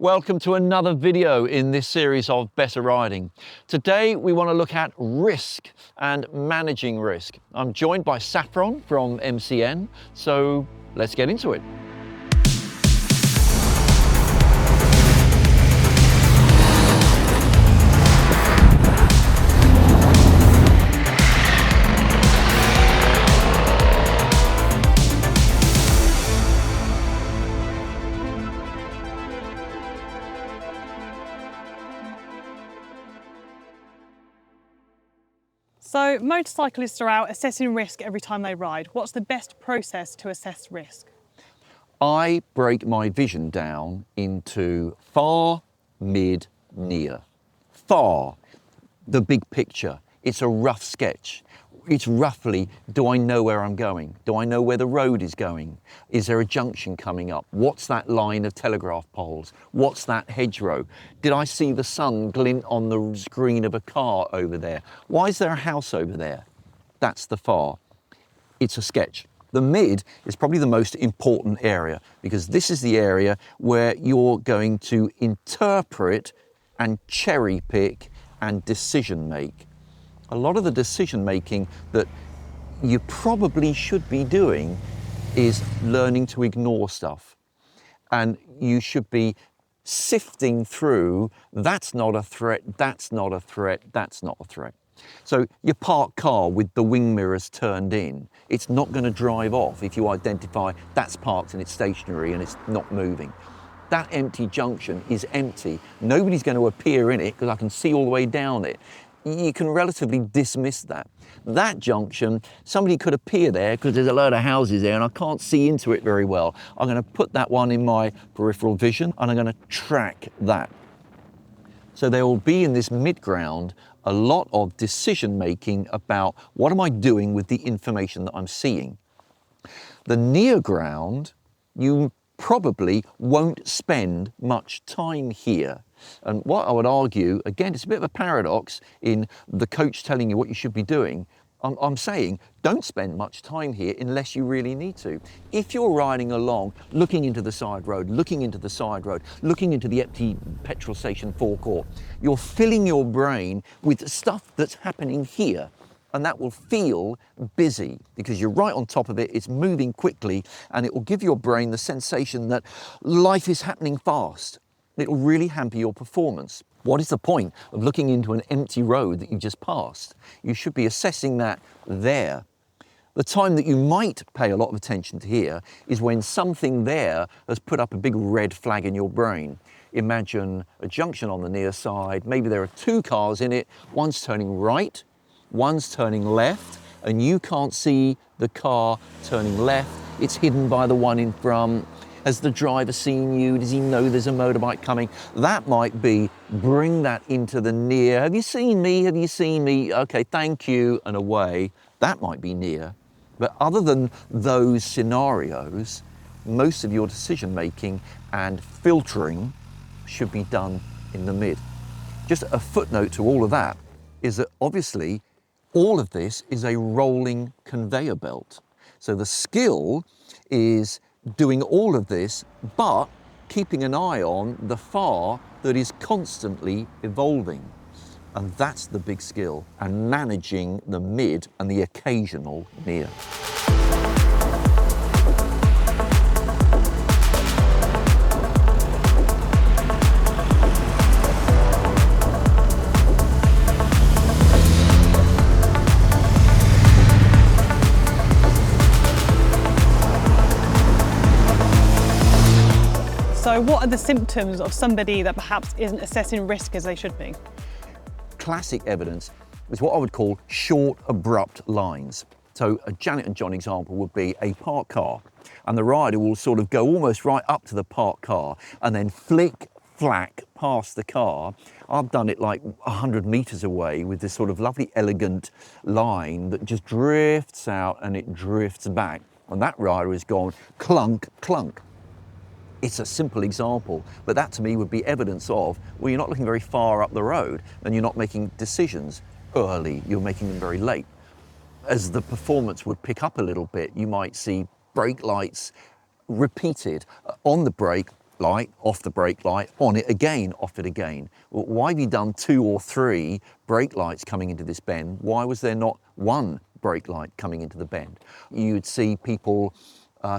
Welcome to another video in this series of Better Riding. Today we want to look at risk and managing risk. I'm joined by Saffron from MCN, so let's get into it. So motorcyclists are out assessing risk every time they ride. What's the best process to assess risk? I break my vision down into far, mid, near. Far, the big picture. It's a rough sketch. It's roughly, do I know where I'm going? Do I know where the road is going? Is there a junction coming up? What's that line of telegraph poles? What's that hedgerow? Did I see the sun glint on the screen of a car over there? Why is there a house over there? That's the far. It's a sketch. The mid is probably the most important area because this is the area where you're going to interpret and cherry pick and decision make. A lot of the decision making that you probably should be doing is learning to ignore stuff. And you should be sifting through, that's not a threat, that's not a threat, that's not a threat. So your parked car with the wing mirrors turned in, it's not going to drive off if you identify that's parked and it's stationary and it's not moving. That empty junction is empty. Nobody's going to appear in it because I can see all the way down it. You can relatively dismiss that. That junction, somebody could appear there because there's a load of houses there and I can't see into it very well. I'm going to put that one in my peripheral vision and I'm going to track that. So there will be in this mid-ground a lot of decision making about what am I doing with the information that I'm seeing. The near ground, you probably won't spend much time here. And what I would argue, again, it's a bit of a paradox in the coach telling you what you should be doing. I'm saying don't spend much time here unless you really need to. If you're riding along, looking into the side road, looking into the side road, looking into the empty petrol station forecourt, you're filling your brain with stuff that's happening here. And that will feel busy because you're right on top of it, it's moving quickly, and it will give your brain the sensation that life is happening fast. It'll really hamper your performance. What is the point of looking into an empty road that you just passed? You should be assessing that there. The time that you might pay a lot of attention to here is when something there has put up a big red flag in your brain. Imagine a junction on the near side, maybe there are two cars in it, one's turning right, one's turning left, and you can't see the car turning left. It's hidden by the one in front. Has the driver seen you? Does he know there's a motorbike coming? That might be, bring that into the near. Have you seen me? Have you seen me? Okay, thank you, and away. That might be near. But other than those scenarios, most of your decision making and filtering should be done in the mid. Just a footnote to all of that is that obviously all of this is a rolling conveyor belt. So the skill is doing all of this, but keeping an eye on the far that is constantly evolving. And that's the big skill, and managing the mid and the occasional near. So what are the symptoms of somebody that perhaps isn't assessing risk as they should be? Classic evidence is what I would call short, abrupt lines. So a Janet and John example would be a parked car, and the rider will sort of go almost right up to the parked car and then flick, flack past the car. I've done it like 100 meters away with this sort of lovely, elegant line that just drifts out and it drifts back. And that rider has gone clunk, clunk. It's a simple example, but that to me would be evidence of, well, you're not looking very far up the road and you're not making decisions early, you're making them very late. As the performance would pick up a little bit, you might see brake lights repeated on the brake, light, off the brake light, on it again, off it again. Well, why have you done 2 or 3 brake lights coming into this bend? Why was there not 1 brake light coming into the bend? You'd see people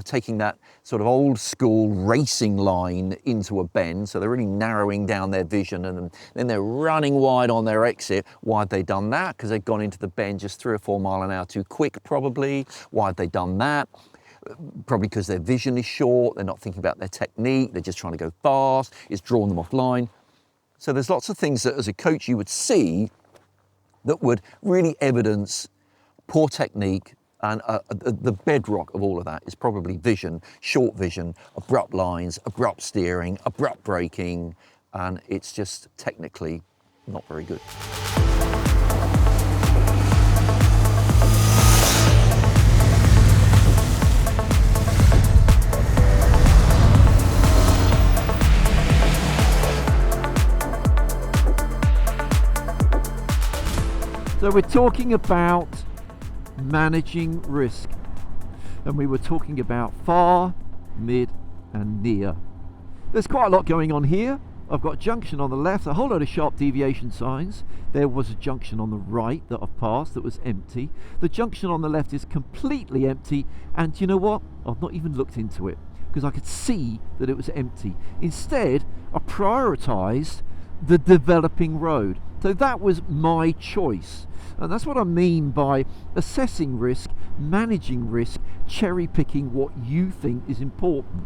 taking that sort of old school racing line into a bend, so they're really narrowing down their vision, and then they're running wide on their exit. Why had they done that? Because they'd gone into the bend just 3 or 4 mile an hour too quick, probably. Why had they done that? Probably because their vision is short, they're not thinking about their technique, they're just trying to go fast, it's drawn them offline. So there's lots of things that as a coach you would see that would really evidence poor technique, and the bedrock of all of that is probably vision, short vision, abrupt lines, abrupt steering, abrupt braking, and it's just technically not very good. So we're talking about managing risk, and we were talking about far, mid and near. There's quite a lot going on here. I've got a junction on the left, a whole load of sharp deviation signs. There was a junction on the right that I've passed that was empty. The junction on the left is completely empty, and you know what? I've not even looked into it because I could see that it was empty. Instead, I prioritised the developing road. So that was my choice. And that's what I mean by assessing risk, managing risk, cherry picking what you think is important.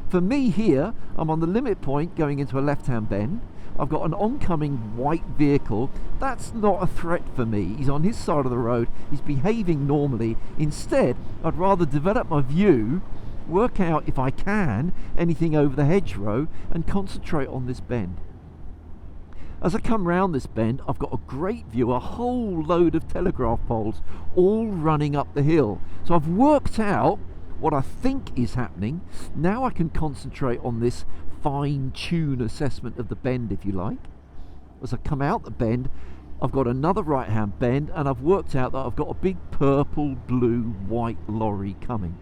For me here, I'm on the limit point going into a left-hand bend. I've got an oncoming white vehicle. That's not a threat for me. He's on his side of the road. He's behaving normally. Instead, I'd rather develop my view, work out if I can anything over the hedgerow, and concentrate on this bend. As I come round this bend, I've got a great view, a whole load of telegraph poles all running up the hill. So I've worked out what I think is happening. Now I can concentrate on this fine-tune assessment of the bend, if you like. As I come out the bend, I've got another right-hand bend, and I've worked out that I've got a big purple, blue, white lorry coming.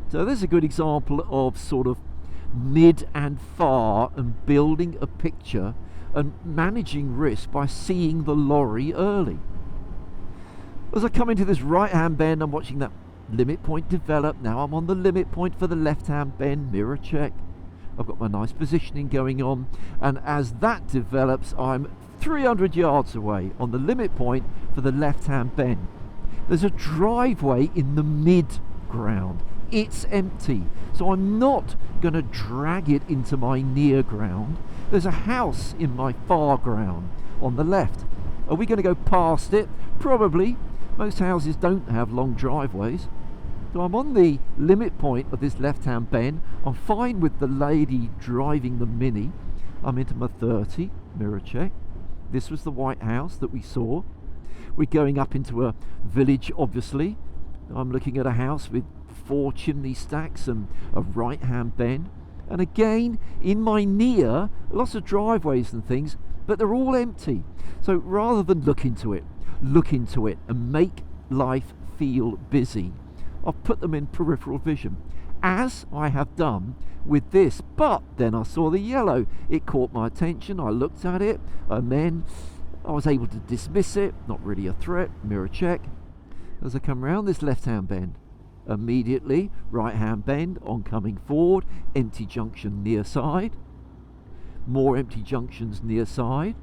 So there's a good example of sort of mid and far and building a picture and managing risk by seeing the lorry early. As I come into this right-hand bend, I'm watching that limit point develop. Now I'm on the limit point for the left-hand bend, mirror check. I've got my nice positioning going on, and as that develops, I'm 300 yards away on the limit point for the left-hand bend. There's a driveway in the mid-ground. It's empty, so I'm not going to drag it into my near ground. There's a house in my far ground on the left. Are we going to go past it? Probably. Most houses don't have long driveways. So I'm on the limit point of this left-hand bend. I'm fine with the lady driving the Mini. I'm into my 30, mirror check. This was the white house that we saw. We're going up into a village, obviously. I'm looking at a house with 4 chimney stacks and a right-hand bend. And again, in my near, lots of driveways and things, but they're all empty. So rather than look into it and make life feel busy, I've put them in peripheral vision, as I have done with this. But then I saw the yellow. It caught my attention. I looked at it, and then I was able to dismiss it. Not really a threat. Mirror check. As I come around this left-hand bend, immediately right-hand bend, oncoming forward, empty junction near side, more empty junctions near side,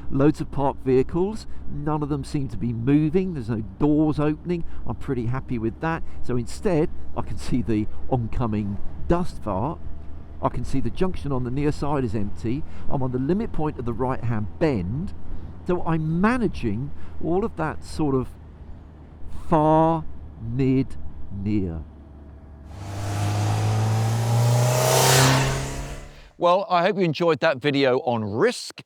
loads of parked vehicles, none of them seem to be moving, there's no doors opening. I'm pretty happy with that. So instead I can see the oncoming dust fart, I can see the junction on the near side is empty, I'm on the limit point of the right-hand bend. So I'm managing all of that sort of far, mid, near. Well, I hope you enjoyed that video on risk.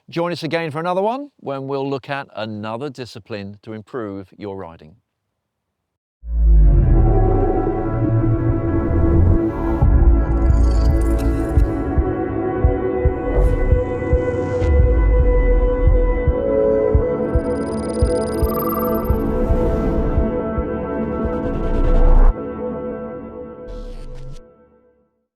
Join us again for another one when we'll look at another discipline to improve your riding.